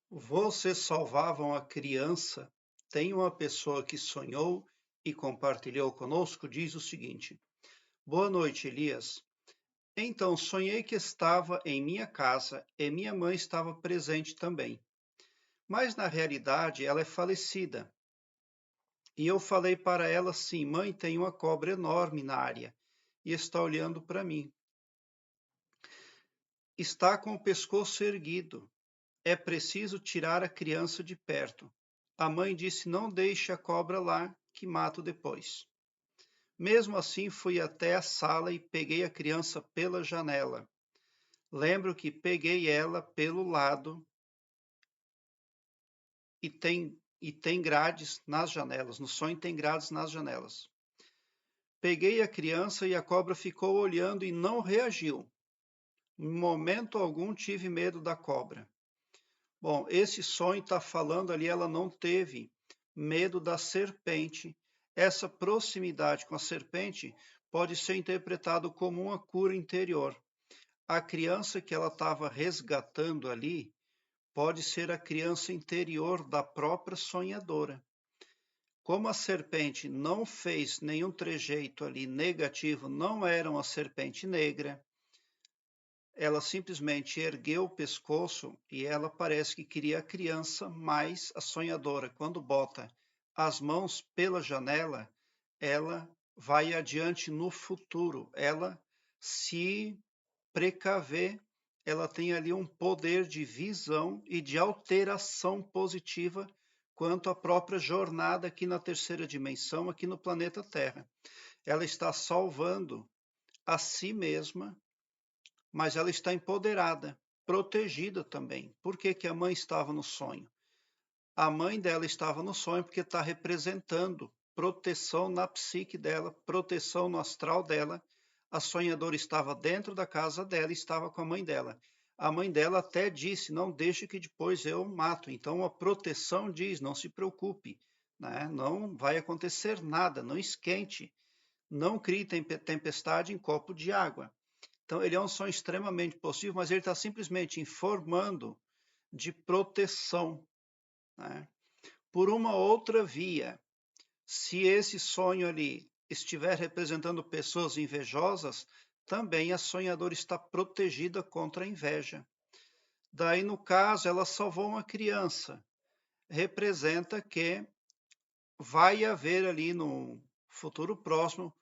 Vocês salvavam a criança? Tem uma pessoa que sonhou e compartilhou conosco, diz o seguinte: Boa noite, Elias. Então, sonhei que estava em minha casa e minha mãe estava presente também. Mas na realidade ela é falecida. E eu falei para ela assim: Mãe, tem uma cobra enorme na área e está olhando para mim. Está com o pescoço erguido. É preciso tirar a criança de perto. A mãe disse: Não deixe a cobra lá, que mato depois. Mesmo assim, fui até a sala e peguei a criança pela janela. Lembro que peguei ela pelo lado e tem grades nas janelas. No sonho tem grades nas janelas. Peguei a criança e a cobra ficou olhando e não reagiu. Em momento algum tive medo da cobra. Bom, esse sonho está falando ali, ela não teve medo da serpente. Essa proximidade com a serpente pode ser interpretado como uma cura interior. A criança que ela estava resgatando ali pode ser a criança interior da própria sonhadora. Como a serpente não fez nenhum trejeito ali negativo, não era uma serpente negra, ela simplesmente ergueu o pescoço e ela parece que queria a criança, mas a sonhadora, quando bota as mãos pela janela, ela vai adiante no futuro, ela se precaver, ela tem ali um poder de visão e de alteração positiva quanto à própria jornada aqui na terceira dimensão, aqui no planeta Terra. Ela está salvando a si mesma, mas ela está empoderada, protegida também. Por que que a mãe estava no sonho? A mãe dela estava no sonho porque está representando proteção na psique dela, proteção no astral dela. A sonhadora estava dentro da casa dela e estava com a mãe dela. A mãe dela até disse: Não deixe que depois eu mato. Então a proteção diz: Não se preocupe, né? Não vai acontecer nada, não esquente, não crie tempestade em copo de água. Então ele é um sonho extremamente possível, mas ele está simplesmente informando de proteção, né? Por uma outra via, se esse sonho ali estiver representando pessoas invejosas, também a sonhadora está protegida contra a inveja. Daí, no caso, ela salvou uma criança. Representa que vai haver ali no futuro próximo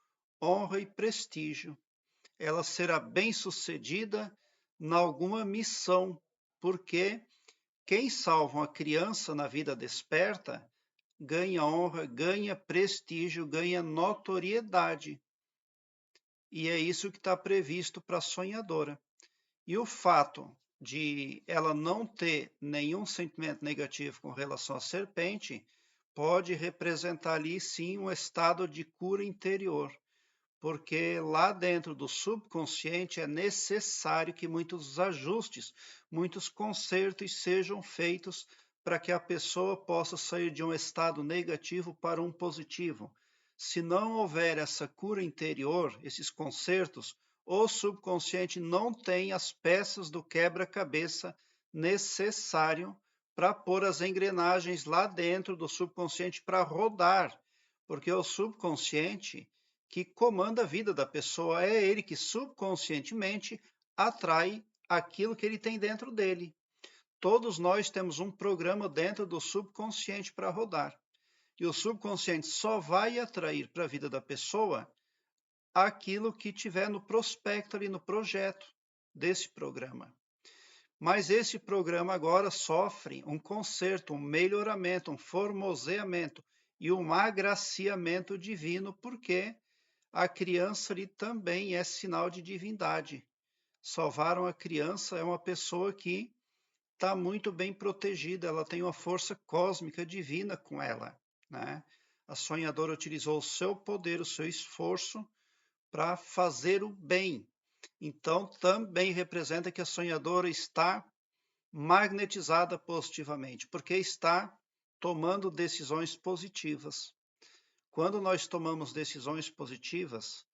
honra e prestígio. Ela será bem-sucedida em alguma missão, porque quem salva uma criança na vida desperta ganha honra, ganha prestígio, ganha notoriedade. E é isso que está previsto para a sonhadora. E o fato de ela não ter nenhum sentimento negativo com relação à serpente pode representar ali sim um estado de cura interior, porque lá dentro do subconsciente é necessário que muitos ajustes, muitos consertos sejam feitos para que a pessoa possa sair de um estado negativo para um positivo. Se não houver essa cura interior, esses consertos, o subconsciente não tem as peças do quebra-cabeça necessário para pôr as engrenagens lá dentro do subconsciente para rodar, porque o subconsciente que comanda a vida da pessoa, é ele que subconscientemente atrai aquilo que ele tem dentro dele. Todos nós temos um programa dentro do subconsciente para rodar. E o subconsciente só vai atrair para a vida da pessoa aquilo que tiver no prospecto ali, no projeto desse programa. Mas esse programa agora sofre um conserto, um melhoramento, um formoseamento e um agraciamento divino, porque a criança ali também é sinal de divindade. Salvaram a criança é uma pessoa que está muito bem protegida, ela tem uma força cósmica divina com ela, né? A sonhadora utilizou o seu poder, o seu esforço para fazer o bem. Então, também representa que a sonhadora está magnetizada positivamente, porque está tomando decisões positivas. Quando nós tomamos decisões positivas,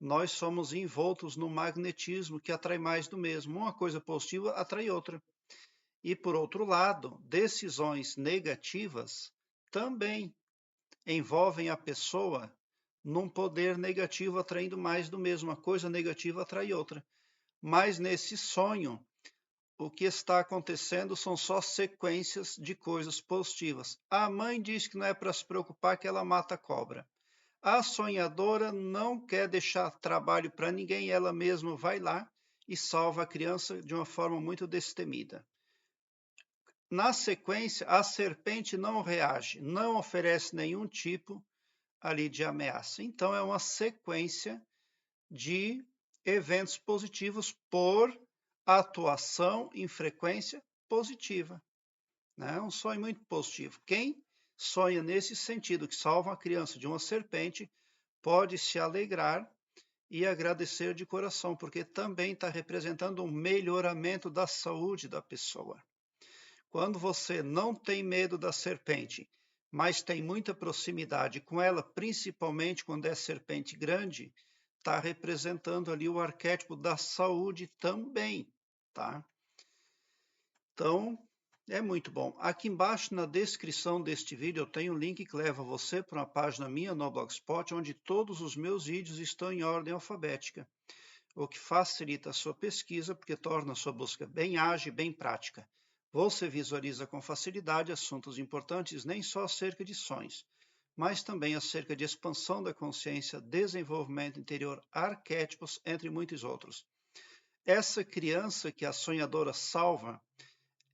nós somos envoltos no magnetismo que atrai mais do mesmo. Uma coisa positiva atrai outra. E, por outro lado, decisões negativas também envolvem a pessoa num poder negativo, atraindo mais do mesmo. Uma coisa negativa atrai outra. Mas nesse sonho, o que está acontecendo são só sequências de coisas positivas. A mãe diz que não é para se preocupar, que ela mata a cobra. A sonhadora não quer deixar trabalho para ninguém, ela mesma vai lá e salva a criança de uma forma muito destemida. Na sequência, a serpente não reage, não oferece nenhum tipo ali de ameaça. Então, é uma sequência de eventos positivos por atuação em frequência positiva. Né? Um sonho muito positivo. Quem sonha nesse sentido, que salva a criança de uma serpente, pode se alegrar e agradecer de coração, porque também está representando um melhoramento da saúde da pessoa. Quando você não tem medo da serpente, mas tem muita proximidade com ela, principalmente quando é serpente grande, está representando ali o arquétipo da saúde também, tá? Então, é muito bom. Aqui embaixo na descrição deste vídeo eu tenho um link que leva você para uma página minha no Blogspot, onde todos os meus vídeos estão em ordem alfabética, o que facilita a sua pesquisa, porque torna a sua busca bem ágil e bem prática. Você visualiza com facilidade assuntos importantes nem só acerca de sonhos, mas também acerca de expansão da consciência, desenvolvimento interior, arquétipos, entre muitos outros. Essa criança que a sonhadora salva,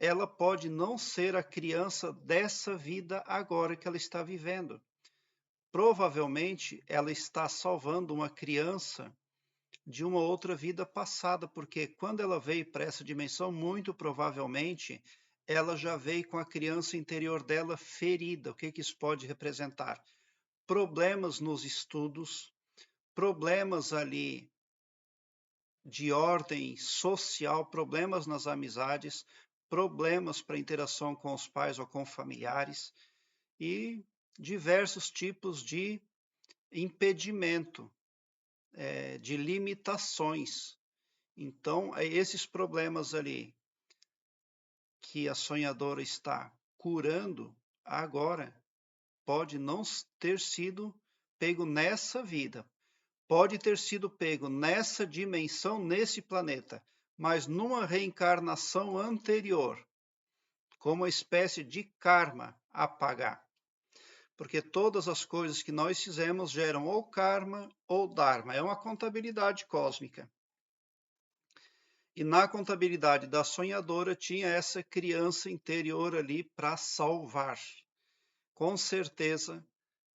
ela pode não ser a criança dessa vida agora que ela está vivendo. Provavelmente ela está salvando uma criança de uma outra vida passada, porque quando ela veio para essa dimensão, muito provavelmente ela já veio com a criança interior dela ferida. O que isso pode representar? Problemas nos estudos, problemas ali de ordem social, problemas nas amizades, problemas para interação com os pais ou com familiares e diversos tipos de impedimento, de limitações. Então, esses problemas ali que a sonhadora está curando agora, pode não ter sido pego nessa vida, pode ter sido pego nessa dimensão, nesse planeta, mas numa reencarnação anterior, como uma espécie de karma a pagar. Porque todas as coisas que nós fizemos geram ou karma ou dharma. É uma contabilidade cósmica. E na contabilidade da sonhadora tinha essa criança interior ali para salvar. Com certeza,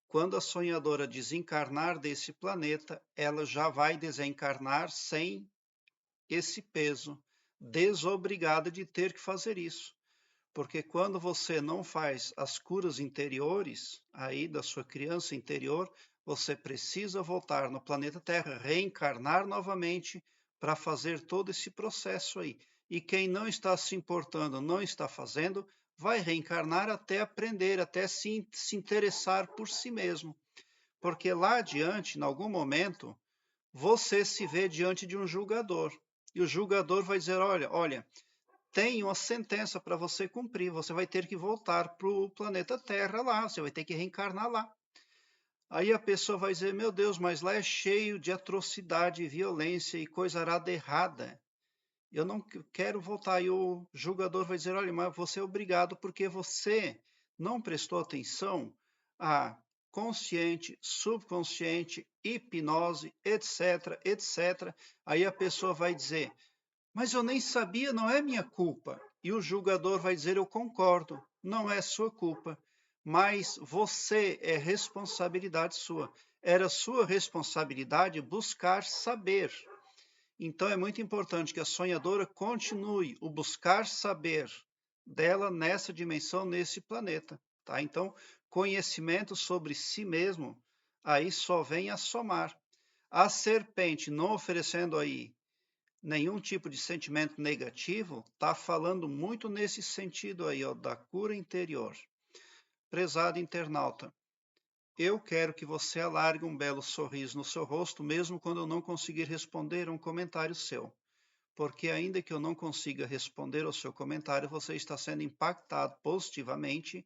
quando a sonhadora desencarnar desse planeta, ela já vai desencarnar sem esse peso, desobrigada de ter que fazer isso. Porque quando você não faz as curas interiores aí da sua criança interior, você precisa voltar no planeta Terra, reencarnar novamente para fazer todo esse processo aí. E quem não está se importando, não está fazendo, vai reencarnar até aprender, até se interessar por si mesmo. Porque lá adiante, em algum momento, você se vê diante de um julgador. E o julgador vai dizer, olha, tem uma sentença para você cumprir, você vai ter que voltar para o planeta Terra lá, você vai ter que reencarnar lá. Aí a pessoa vai dizer, meu Deus, mas lá é cheio de atrocidade, violência e coisa arada errada. Eu não quero voltar. E o julgador vai dizer, olha, mas você é obrigado porque você não prestou atenção a consciente, subconsciente, hipnose, etc, etc. Aí a pessoa vai dizer, mas eu nem sabia, não é minha culpa. E o julgador vai dizer, eu concordo, não é sua culpa, mas você é responsabilidade sua. Era sua responsabilidade buscar saber. Então é muito importante que a sonhadora continue o buscar saber dela nessa dimensão, nesse planeta. Tá? Então, conhecimento sobre si mesmo, aí só vem a somar. A serpente não oferecendo aí nenhum tipo de sentimento negativo, está falando muito nesse sentido aí, ó, da cura interior. Prezado internauta, eu quero que você alargue um belo sorriso no seu rosto, mesmo quando eu não conseguir responder um comentário seu. porque ainda que eu não consiga responder ao seu comentário, você está sendo impactado positivamente.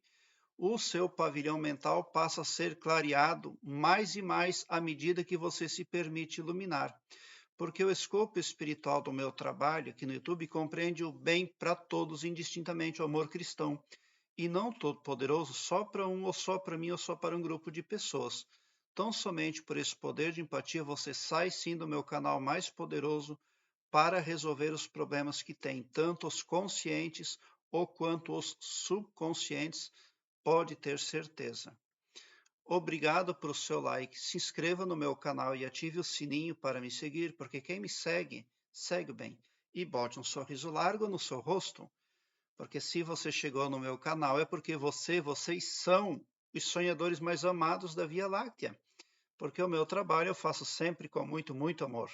O seu pavilhão mental passa a ser clareado mais e mais à medida que você se permite iluminar. Porque o escopo espiritual do meu trabalho aqui no YouTube compreende o bem para todos indistintamente, o amor cristão, e não todo-poderoso só para um, ou só para mim, ou só para um grupo de pessoas. Tão somente por esse poder de empatia, você sai sim do meu canal mais poderoso para resolver os problemas que tem, tanto os conscientes ou quanto os subconscientes, pode ter certeza. Obrigado por seu like, se inscreva no meu canal e ative o sininho para me seguir, porque quem me segue, segue bem. E bote um sorriso largo no seu rosto, porque se você chegou no meu canal é porque vocês são os sonhadores mais amados da Via Láctea. Porque o meu trabalho eu faço sempre com muito, muito amor.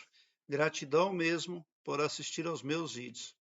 Gratidão mesmo por assistir aos meus vídeos.